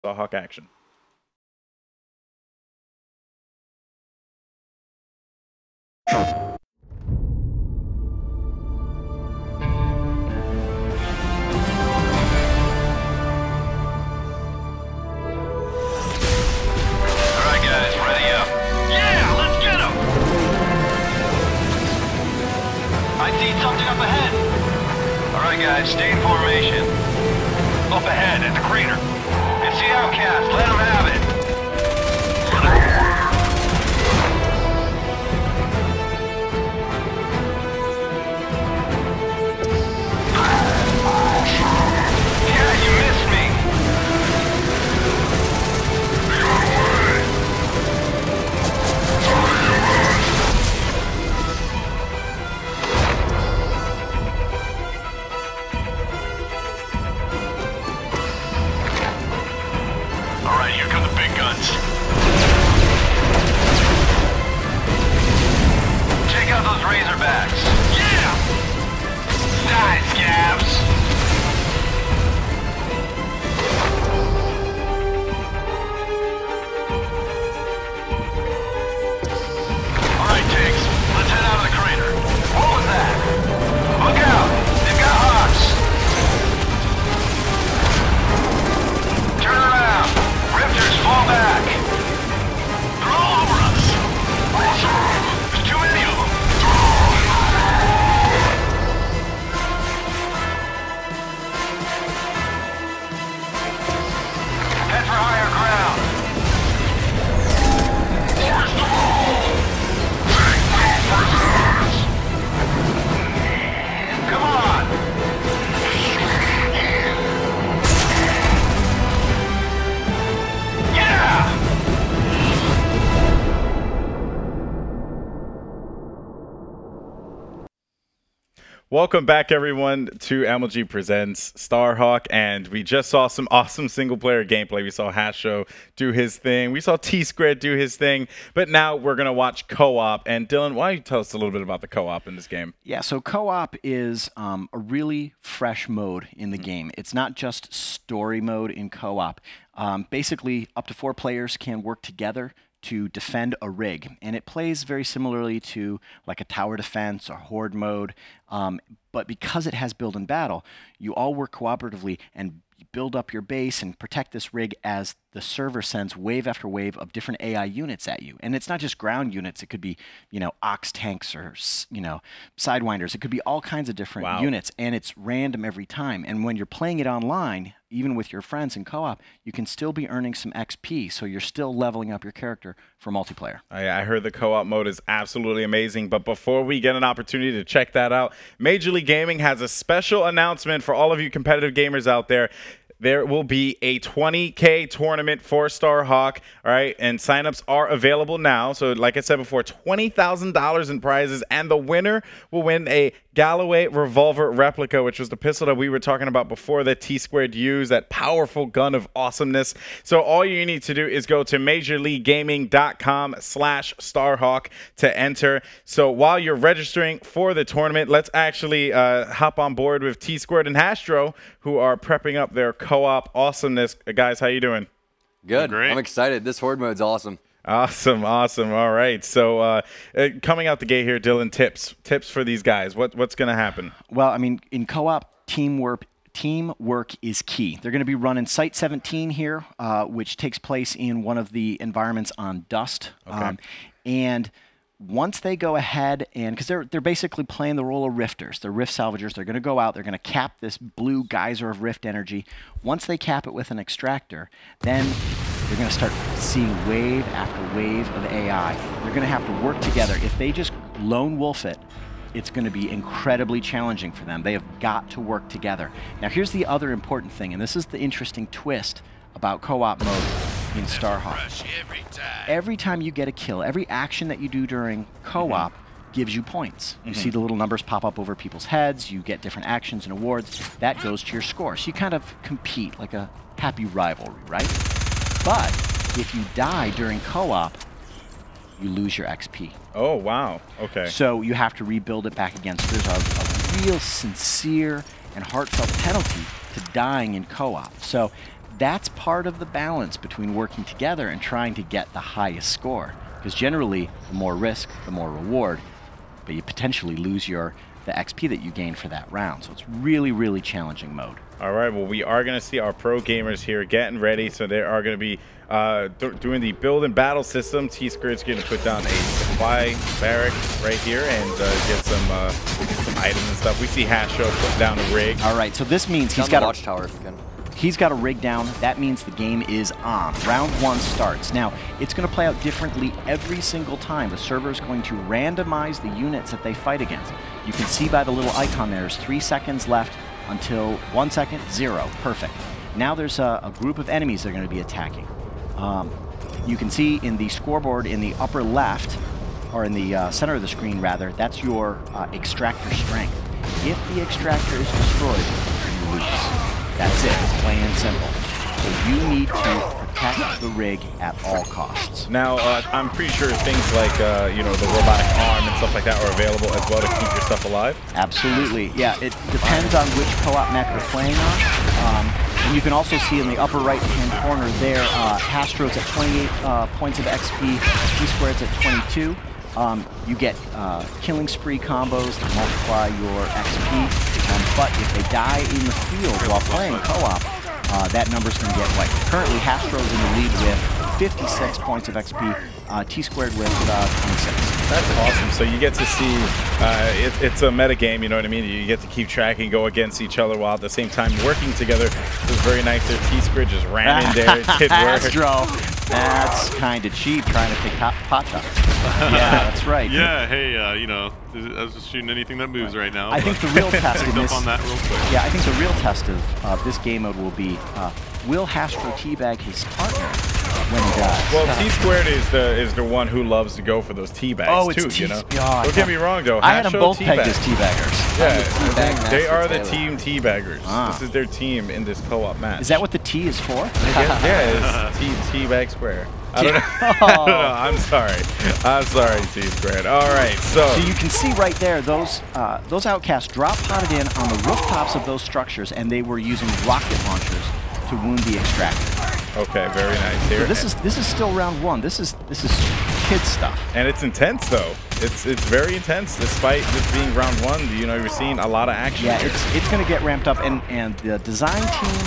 Starhawk action. Guys, stay in formation. Up ahead at the crater. It's the outcast. Let them have it. Yeah, you missed me. Alright, here come the big guns. Take out those Razorbacks. Yeah! Die, scabs! Alright, Tiggs. Let's head out of the crater. What was that? Look out! They've got Hawks! Turn around! Rifters, fall back! They're all over us! There's too many of them! Head for higher ground! Come on! Yeah! Welcome back, everyone, to MLG Presents Starhawk, and we just saw some awesome single-player gameplay. We saw Hastro do his thing. We saw T-Squared do his thing, but now we're going to watch co-op. And Dylan, why don't you tell us a little bit about the co-op in this game? Yeah, so co-op is a really fresh mode in the game. It's not just story mode in co-op. Basically, up to 4 players can work together to defend a rig, and it plays very similarly to like a tower defense or horde mode, but because it has build and battle, you all work cooperatively and build up your base and protect this rig as the server sends wave after wave of different AI units at you. And it's not just ground units. It could be, ox tanks or, sidewinders. It could be all kinds of different units, and it's random every time. And when you're playing it online, even with your friends in co-op, you can still be earning some XP, so you're still leveling up your character for multiplayer. I heard the co-op mode is absolutely amazing, but before we get an opportunity to check that out, Major League Gaming has a special announcement for all of you competitive gamers out there. There will be a $20K tournament for Starhawk, all right? And signups are available now. So like I said before, $20,000 in prizes, and the winner will win a Galloway revolver replica, which was the pistol that we were talking about before that T-Squared used, that powerful gun of awesomeness. So all you need to do is go to majorleaguegaming.com/Starhawk to enter. So while you're registering for the tournament, let's actually hop on board with T-Squared and Hastro, who are prepping up their co-op awesomeness. Guys, how you doing? Good. Great. I'm excited. This horde mode's awesome. Awesome, awesome. All right. So coming out the gate here, Dylan, tips for these guys. What's going to happen? Well, I mean, in co-op, teamwork is key. They're going to be running Site 17 here, which takes place in one of the environments on Dust. Okay. And once they go ahead and, because they're basically playing the role of rifters, they're rift salvagers, they're going to go out, they're going to cap this blue geyser of rift energy. Once they cap it with an extractor, then they're going to start seeing wave after wave of AI. They're going to have to work together. If they just lone wolf it, it's going to be incredibly challenging for them. They have got to work together. Now here's the other important thing, and this is the interesting twist about co-op mode in Starhawk. Every time you get a kill, every action that you do during co-op gives you points. You see the little numbers pop up over people's heads, you get different actions and awards, that goes to your score. So you kind of compete like a happy rivalry, right? But if you die during co-op, you lose your XP. Oh, wow. Okay. So you have to rebuild it back again. So there's a real sincere and heartfelt penalty to dying in co-op. So that's part of the balance between working together and trying to get the highest score. Because generally, the more risk, the more reward, but you potentially lose the XP that you gain for that round. So it's really, really challenging mode. All right, well, we are going to see our pro gamers here getting ready. So they are going to be doing the build and battle system. T-Squared's going to put down a supply barrack right here and get some items and stuff. We see Hastro put down a rig. All right, so this means he's got a watchtower if you can. He's got a rig down. That means the game is on. Round 1 starts. Now, it's going to play out differently every single time. The server is going to randomize the units that they fight against. You can see by the little icon there's 3 seconds left until 1 second, 0. Perfect. Now there's a group of enemies they're going to be attacking. You can see in the scoreboard in the upper left, or in the center of the screen rather, that's your extractor strength. If the extractor is destroyed, you lose. That's it. It's plain and simple. So you need to protect the rig at all costs. Now, I'm pretty sure things like, you know, the robotic arm and stuff like that are available as well to keep your stuff alive? Absolutely. Yeah, it depends on which co-op map you're playing on. And you can also see in the upper right-hand corner there, Hastro's at 28 points of XP, T-Squared's at 22. You get killing spree combos that multiply your XP, but if they die in the field while playing co-op, that number's going to get wiped. Currently, Hastro's in the lead with 56 points of XP, T-Squared with 26. That's awesome. So you get to see, it's a meta game, you know what I mean? You get to keep track and go against each other while at the same time working together. It was very nice there. T-Squared just ran in there. It did work. Hastro. That's kind of cheap, trying to take pot shots. Yeah, that's right. Yeah, hey, you know, I was just shooting anything that moves right now. I think the real test in this, on that real quick. Yeah, I think the real test of this game mode will be, will Hastro teabag his partner when he dies? Well, T-Squared is the one who loves to go for those teabags too, you know? Oh, don't get me wrong though. I had them both pegged as teabaggers. Yeah, they are the team teabaggers. This is their team in this co-op match. Is that what the T is for? Yeah, it's teabag square. I don't know. I don't know. I'm sorry. I'm sorry, T-Squared. All right, so you can see right there, those outcasts drop potted in on the rooftops of those structures, and they were using rocket launchers to wound the extractor. Okay, very nice. Here, so this is still round 1. This is kid stuff. And it's intense though. It's very intense despite this being round 1. You know, you're seeing a lot of action. Yeah, here. it's going to get ramped up, and the design team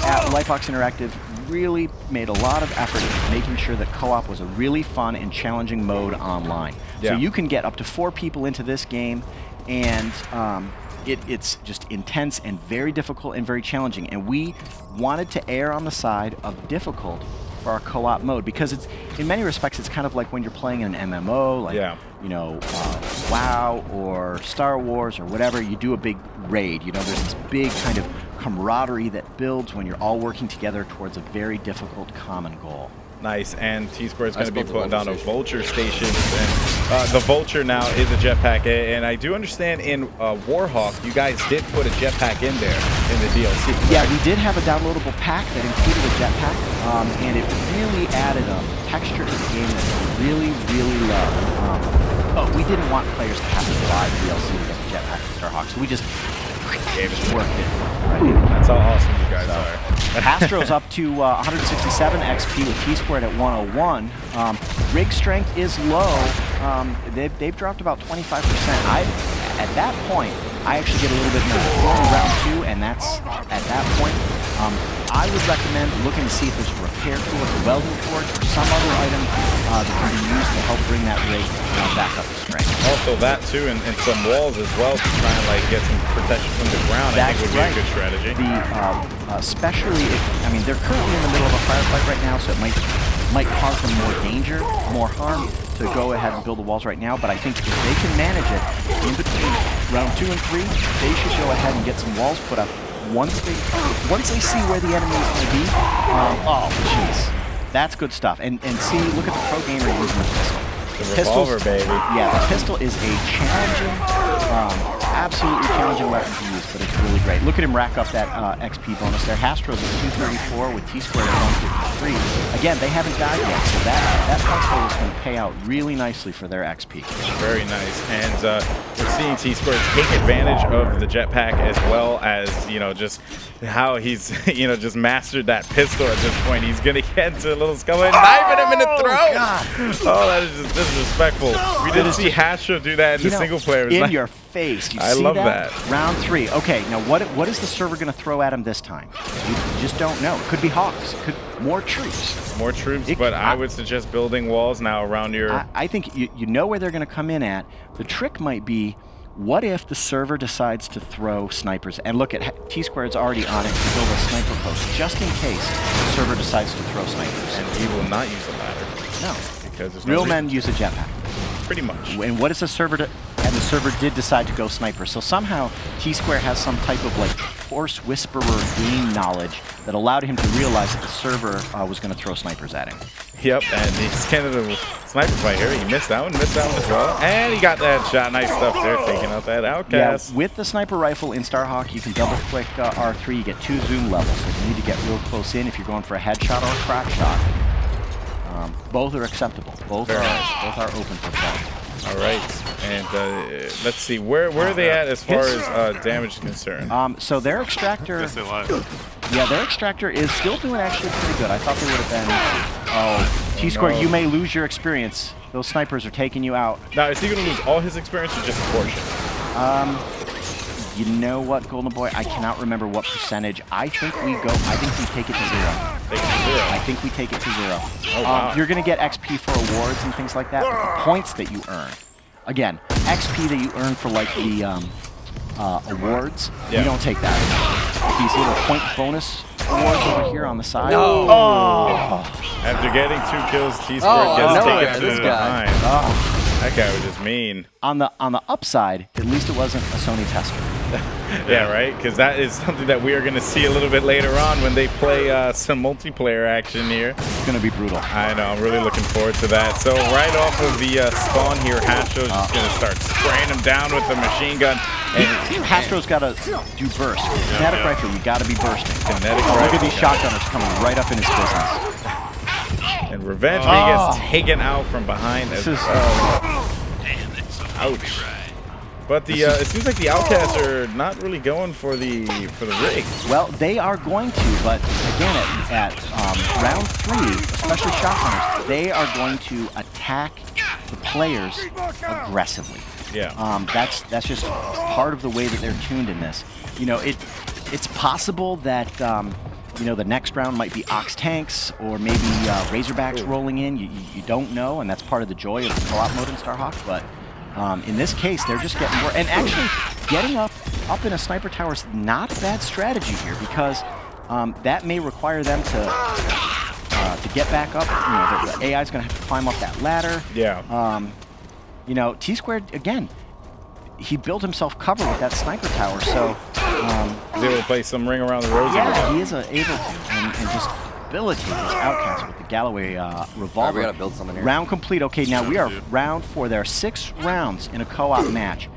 at Lightbox Interactive really made a lot of effort in making sure that co-op was a really fun and challenging mode online. Yeah. So you can get up to 4 people into this game, and it's just intense and very difficult and very challenging. And we wanted to err on the side of difficult for our co-op mode because it's, in many respects, it's kind of like when you're playing an MMO, like you know, WoW or Star Wars or whatever. You do a big raid. You know, there's this big kind of camaraderie that builds when you're all working together towards a very difficult common goal. Nice, and T-Squared's going to be putting down a vulture station. And, the vulture now is a jetpack, and I do understand in Warhawk, you guys did put a jetpack in there in the DLC. Right? Yeah, we did have a downloadable pack that included a jetpack, and it really added a texture to the game that I really, really loved. But we didn't want players to have to buy DLC to get the jetpack in Starhawk, so we just worked it right in. That's how awesome you guys are. Hastro's up to 167 XP with T-Squared at 101. Rig strength is low. They've dropped about 25%. At that point, I actually get a little bit more in round 2, and that's at that point. I would recommend looking to see if there's a repair tool, a welding torch, or some other item that can be used to help bring that rig back up to strength. Also that too, and some walls as well to try and like get some protection from the ground. I think would be a good strategy. Especially if, I mean, they're currently in the middle of a firefight right now, so it might cause them more danger, more harm to go ahead and build the walls right now. But I think if they can manage it in between round 2 and 3, they should go ahead and get some walls put up. Once they see where the enemy is going to be, oh jeez, that's good stuff. And see, look at the pro gamer using the pistol. The revolver, baby. Yeah, the pistol is a challenging, absolutely challenging weapon to use, but it's really great. Look at him rack up that XP bonus there. Hastro's at 234 with T-Squared at 153. Again, they haven't died yet, so that point total is going to pay out really nicely for their XP. Very nice, and we're seeing T-Squared take advantage of the jetpack as well as, you know, just how he's, just mastered that pistol at this point. He's going to get into a little skull and knifing him in the throat. God. Oh, that is just disrespectful. We didn't see Hastro do that in the single player. In your face. You I see love that? that. Round 3. Okay, now what is the server going to throw at him this time? You just don't know. It could be Hawks. It could more troops. More troops, but I would suggest building walls now around your... I think you know where they're going to come in at. The trick might be, what if the server decides to throw snipers? And look at T-Squared's already on it to build a sniper post, just in case the server decides to throw snipers. And he will not use a ladder. No. Because there's Real men use a jetpack. Pretty much. And what is the server and the server did decide to go sniper. So somehow T-Square has some type of like Force Whisperer game knowledge that allowed him to realize that the server was going to throw snipers at him. Yep, and he's kind of the sniper fight here. He missed that one as well. And he got that shot. Nice stuff there, taking out that outcast. Yeah, with the sniper rifle in Starhawk, you can double-click R3. You get 2 zoom levels. So you need to get real close in if you're going for a headshot or a crack shot. Both are acceptable. Both are open for play. All right, and let's see, where are they at as far as damage is concerned? So their extractor, their extractor is still doing actually pretty good. I thought they would have been. T-Square, you may lose your experience. Those snipers are taking you out. Now, is he going to lose all his experience or just a portion? You know what, Golden Boy? I cannot remember what percentage. I think we take it to 0. Take it to 0. I think we take it to 0. Oh, wow. You're going to get XP for awards and things like that, but the points that you earn. Again, XP that you earn for like the awards, you don't take that. These little point bonus awards over here on the side. No. After getting 2 kills, T-Square gets taken to behind. That guy was just mean. On the upside, at least it wasn't a Sony tester. Yeah, right? Because that is something that we are going to see a little bit later on when they play some multiplayer action here. It's going to be brutal. I know. I'm really looking forward to that. So right off of the spawn here, Hastro's just going to start spraying him down with the machine gun. And Hastro's got to do burst. Kinetic rifle, you got to be bursting. Kinetic look at these shotgunners coming right up in his business. And Revenge gets taken out from behind as well. Ouch. But the it seems like the outcasts are not really going for the rig. Well, they are going to, but again at round 3, especially shotgunners, they are going to attack the players aggressively. Yeah. That's just part of the way that they're tuned in this. You know, it's possible that the next round might be Ox tanks or maybe Razorbacks rolling in. You don't know, and that's part of the joy of the co-op mode in Starhawk. But in this case, they're just getting more. And actually, getting up in a sniper tower is not a bad strategy here because that may require them to get back up. The AI is going to have to climb up that ladder. Yeah. T-Squared again. He built himself cover with that sniper tower, so he's able to play some ring around the rosy. Yeah, he is able to, and just debilitate his outcast with the Galloway revolver. Right, we gotta build something here. Round complete. Okay, now we are round 4. There are 6 rounds in a co-op match.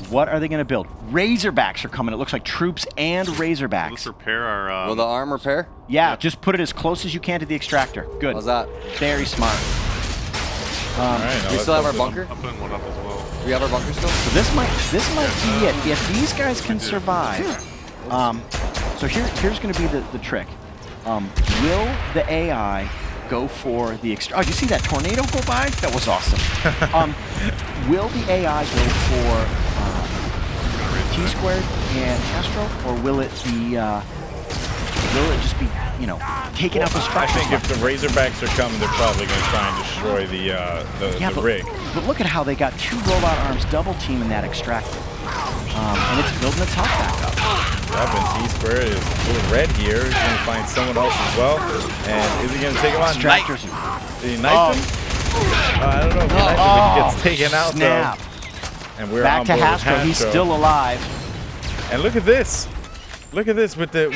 What are they going to build? Razorbacks are coming. It looks like troops and Razorbacks. Let's repair our... Will the arm repair? Yeah, just put it as close as you can to the extractor. Good. How's that? Very smart. Right, we still have our bunker? I'm putting one up as well. Do we have our bunker still? So this might be it. If these guys can survive, so here's going to be the trick. Will the AI go for the extra? Oh, did you see that tornado go by? That was awesome. Will the AI go for T-Squared and Astro, or will it be? Will it just be, taking out the structure? I think if the Razorbacks are coming, they're probably going to try and destroy the rig. But look at how they got 2 robot arms double teaming that extractor. And it's building its health back up. T-Square is a little red here. He's going to find someone else as well. And is he going to take him on? Did he knife him? I don't know if he knifed him, but he gets taken out, snap. though. And we're back to Hastro. He's still alive. And look at this. Look at this with the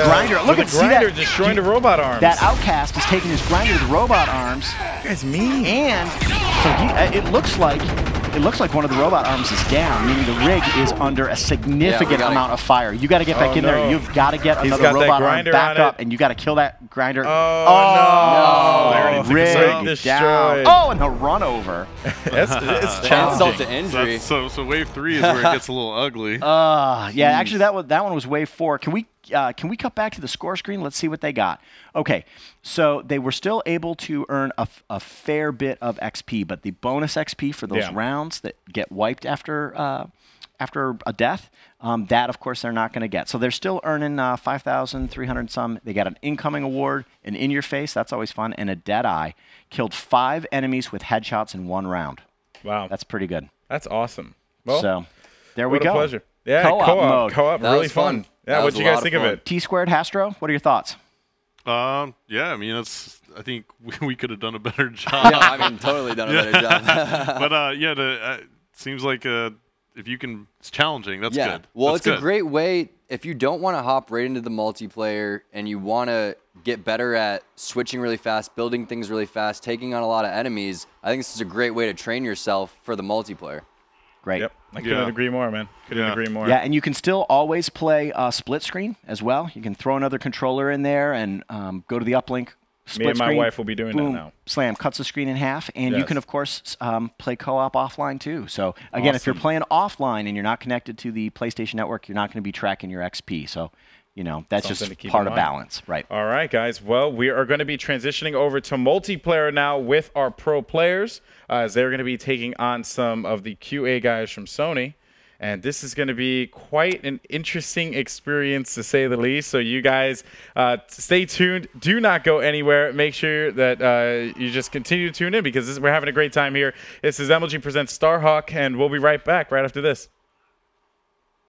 grinder. Look at the grinder destroying the robot arms. That outcast is taking his grinder to the robot arms. That's mean. And so it looks like one of the robot arms is down, meaning the rig is under a significant amount of fire. You got to get back in there. You've got to get another robot arm back up, and you got to kill that grinder. Oh no! Rig destroyed. down. Oh, and the run over. It's Insult challenging. to injury. So wave 3 is where it gets a little ugly. Yeah, actually that one was wave 4. Can we cut back to the score screen? Let's see what they got. Okay, so they were still able to earn a fair bit of XP, but the bonus XP for those rounds that get wiped after a death, that of course they're not going to get. So they're still earning 5,300 some. They got an incoming award, an in your face, that's always fun, and a dead eye. Killed 5 enemies with headshots in 1 round. Wow, That's pretty good. that's awesome. Well, So there we what go. a pleasure. Yeah, Co-op mode. really was fun. fun. Yeah, That what'd was you a guys lot think of of fun. it? T-squared, Hastro, what are your thoughts? Yeah, I mean, I think we could have done a better job. Yeah, I mean, totally done a better job. But yeah, it seems like if you can, it's challenging. That's good. Well, That's it's good. a great way if you don't want to hop right into the multiplayer and you want to get better at switching really fast, building things really fast, taking on a lot of enemies. I think this is a great way to train yourself for the multiplayer. Great. Yep, I couldn't agree more, man. Couldn't agree more. Yeah, and you can still always play split screen as well. You can throw another controller in there and go to the uplink. Split Me and my screen, wife will be doing that boom, now. Slam, cuts the screen in half, and you Yes. can, of course, play co-op offline too. So, again, if you're Awesome. playing offline and you're not connected to the PlayStation Network, you're not going to be tracking your XP. So, that's Something to just keep part in of mind. balance. Right. All right, guys. Well, we are going to be transitioning over to multiplayer now with our pro players, as they're going to be taking on some of the QA guys from Sony. And this is going to be quite an interesting experience, to say the least. So you guys stay tuned. Do not go anywhere. Make sure that you just continue to tune in, because we're having a great time here. This is MLG Presents Starhawk, and we'll be right back right after this.